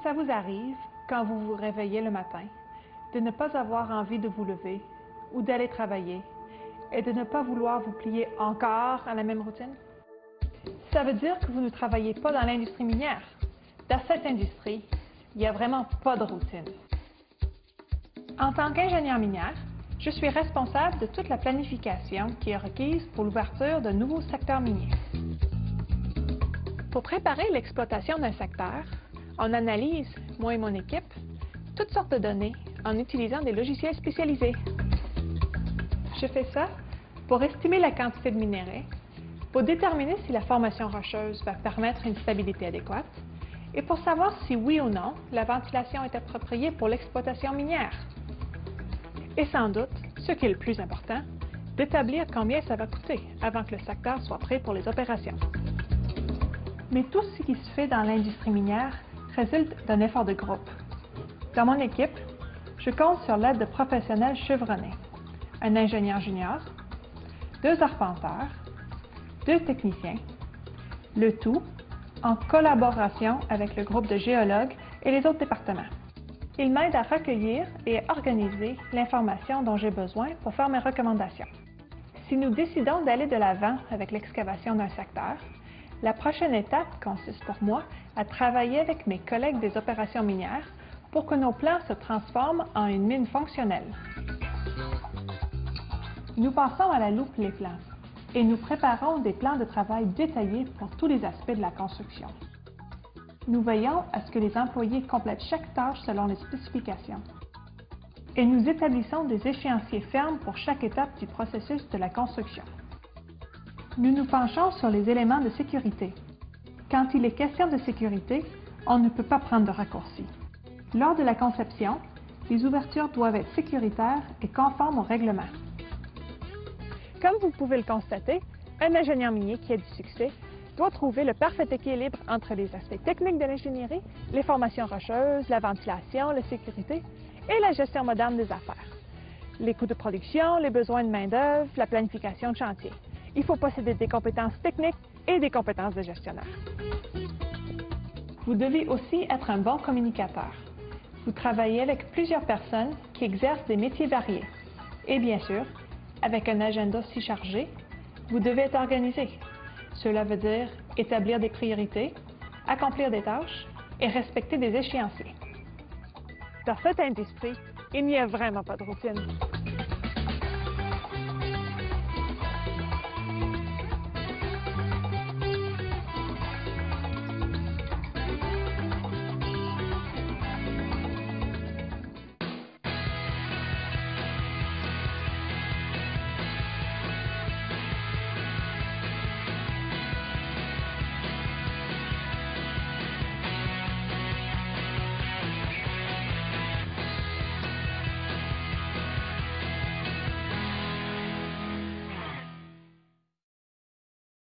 ça vous arrive, quand vous vous réveillez le matin, de ne pas avoir envie de vous lever ou d'aller travailler et de ne pas vouloir vous plier encore à la même routine? Ça veut dire que vous ne travaillez pas dans l'industrie minière. Dans cette industrie, il n'y a vraiment pas de routine. En tant qu'ingénieur minière, je suis responsable de toute la planification qui est requise pour l'ouverture de nouveaux secteurs miniers. Pour préparer l'exploitation d'un secteur, on analyse, moi et mon équipe, toutes sortes de données en utilisant des logiciels spécialisés. Je fais ça pour estimer la quantité de minerais, pour déterminer si la formation rocheuse va permettre une stabilité adéquate et pour savoir si oui ou non la ventilation est appropriée pour l'exploitation minière. Et sans doute, ce qui est le plus important, d'établir combien ça va coûter avant que le secteur soit prêt pour les opérations. Mais tout ce qui se fait dans l'industrie minière résulte d'un effort de groupe. Dans mon équipe, je compte sur l'aide de professionnels chevronnés, un ingénieur junior, 2 arpenteurs, 2 techniciens, le tout en collaboration avec le groupe de géologues et les autres départements. Ils m'aident à recueillir et à organiser l'information dont j'ai besoin pour faire mes recommandations. Si nous décidons d'aller de l'avant avec l'excavation d'un secteur, la prochaine étape consiste pour moi à travailler avec mes collègues des opérations minières pour que nos plans se transforment en une mine fonctionnelle. Nous passons à la loupe les plans et nous préparons des plans de travail détaillés pour tous les aspects de la construction. Nous veillons à ce que les employés complètent chaque tâche selon les spécifications. Et nous établissons des échéanciers fermes pour chaque étape du processus de la construction. Nous nous penchons sur les éléments de sécurité. Quand il est question de sécurité, on ne peut pas prendre de raccourcis. Lors de la conception, les ouvertures doivent être sécuritaires et conformes au règlement. Comme vous pouvez le constater, un ingénieur minier qui a du succès doit trouver le parfait équilibre entre les aspects techniques de l'ingénierie, les formations rocheuses, la ventilation, la sécurité et la gestion moderne des affaires. Les coûts de production, les besoins de main-d'œuvre, la planification de chantier. Il faut posséder des compétences techniques et des compétences de gestionnaire. Vous devez aussi être un bon communicateur. Vous travaillez avec plusieurs personnes qui exercent des métiers variés. Et bien sûr, avec un agenda si chargé, vous devez être organisé. Cela veut dire établir des priorités, accomplir des tâches et respecter des échéanciers. Dans cette industrie, il n'y a vraiment pas de routine.